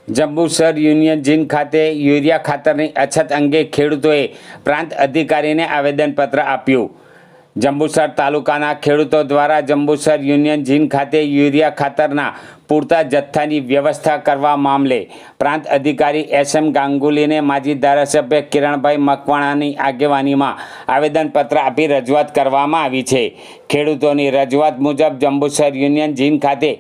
Jambusar union જીન ખાતે urea ખાતરની અછત અંગે ખેડૂતોએ પ્રાંત અધિકારીને આવેદનપત્ર આપ્યું। જંબુસર તાલુકાના ખેડૂતો દ્વારા જંબુસર યુનિયન જીન ખાતે યુરિયા ખાતરના પૂરતા જથ્થાની વ્યવસ્થા કરવા મામલે પ્રાંત અધિકારી SM ગાંગુલીને માજી ધારાસભ્ય કિરણભાઈ મકવાણાની આગેવાનીમાં આવેદનપત્ર આપી રજૂઆત કરવામાં આવી છે। ખેડૂતોની રજૂઆત મુજબ જંબુસર યુનિયન જીન ખાતે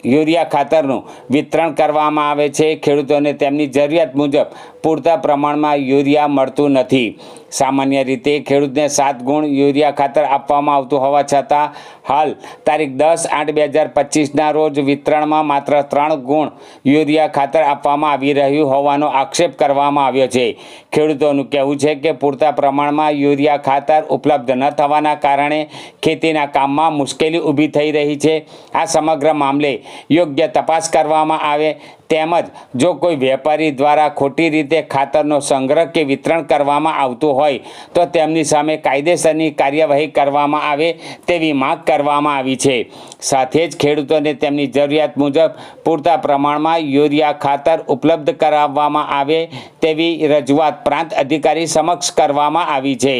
યુરિયા ખાતરનું વિતરણ કરવામાં આવે છે। ખેડૂતોને તેમની જરૂરિયાત મુજબ પૂરતા પ્રમાણમાં યુરિયા મળતું નથી। સામાન્ય રીતે ખેડૂતને 7 ગુણ યુરિયા ખાતર આપવામાં આવતું હોવા છતાં હાલ તારીખ 10/8/2025ના રોજ વિતરણમાં માત્ર 3 ગુણ યુરિયા ખાતર આપવામાં આવી રહ્યું હોવાનો આક્ષેપ કરવામાં આવ્યો છે। ખેડૂતોનું કહેવું છે કે પૂરતા પ્રમાણમાં યુરિયા ખાતર ઉપલબ્ધ ન થવાના કારણે ખેતીના કામમાં મુશ્કેલી ઊભી થઈ રહી છે। આ સમગ્ર મામલે યોગ્ય તપાસ કરવામાં આવે તેમજ જો કોઈ વેપારી દ્વારા ખોટી રીતે ખાતરનો સંગ્રહ કે વિતરણ કરવામાં આવતું હોય તો તેમની સામે કાયદેસરની કાર્યવાહી કરવામાં આવે તેવી માંગ કરવામાં આવી છે। સાથે જ ખેડૂતોને તેમની જરૂરિયાત મુજબ પૂરતા પ્રમાણમાં યુરિયા ખાતર ઉપલબ્ધ કરાવવામાં આવે તેવી રજૂઆત પ્રાંત અધિકારી સમક્ષ કરવામાં આવી છે।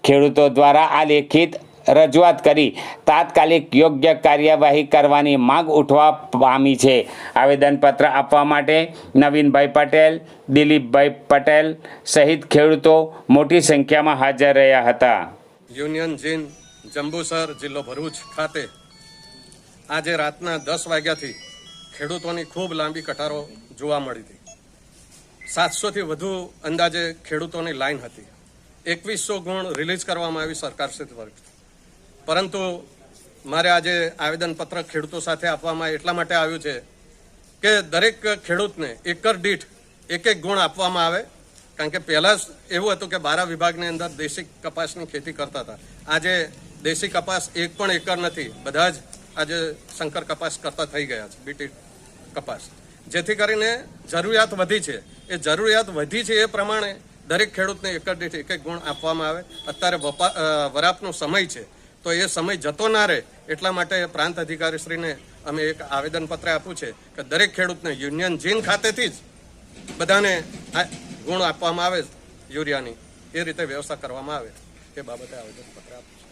ખેડૂતો દ્વારા આ લેખિત રજૂઆત કરી તાત્કાલિક યોગ્ય કાર્યવાહી કરવાની માંગ ઉઠવા પામી છે। આવેદનપત્ર આપવા માટે નવીનભાઈ પટેલ, દિલીપભાઈ પટેલ સહિત ખેડૂતો મોટી સંખ્યામાં હાજર રહ્યા હતા। યુનિયન જીન જંબુસર જિલ્લો ભરૂચ ખાતે આજે રાતના 10 વાગ્યાથી ખેડૂતોની ખૂબ લાંબી કતારો જોવા મળી હતી। 700થી વધુ અંદાજે ખેડૂતોની લાઈન હતી। 2100 ગુણ રિલીઝ કરવામાં આવી સરકારશ્રી દ્વારા, પરંતુ મારે આજે આવેદનપત્ર ખેડૂતો સાથે આપવામાં એટલા માટે આવ્યું છે કે દરેક ખેડૂતને એકર દીઠ 1 ગુણ આપવામાં આવે। કારણ કે પહેલાં એવું હતું કે 12 વિભાગની અંદર દેશી કપાસની ખેતી કરતા હતા। આજે દેશી કપાસ એક પણ એકર નથી, બધા જ આજે શંકર કપાસ કરતા થઈ ગયા છે, બીટી કપાસ, જેથી કરીને જરૂરિયાત વધી છે। એ જરૂરિયાત વધી છે એ પ્રમાણે દરેક ખેડૂતને એકર દીઠ 1 ગુણ આપવામાં આવે। અત્યારે વરાપનો સમય છે તો એ સમય જતો ના રહે એટલા માટે પ્રાંત અધિકારીશ્રીને અમે એક આવેદનપત્ર આપ્યું છે કે દરેક ખેડૂતને યુનિયન જીન ખાતેથી જ બધાને ગુણ આપવામાં આવે યુરિયાની, એ રીતે વ્યવસ્થા કરવામાં આવે એ બાબતે આવેદનપત્ર આપ્યું છે।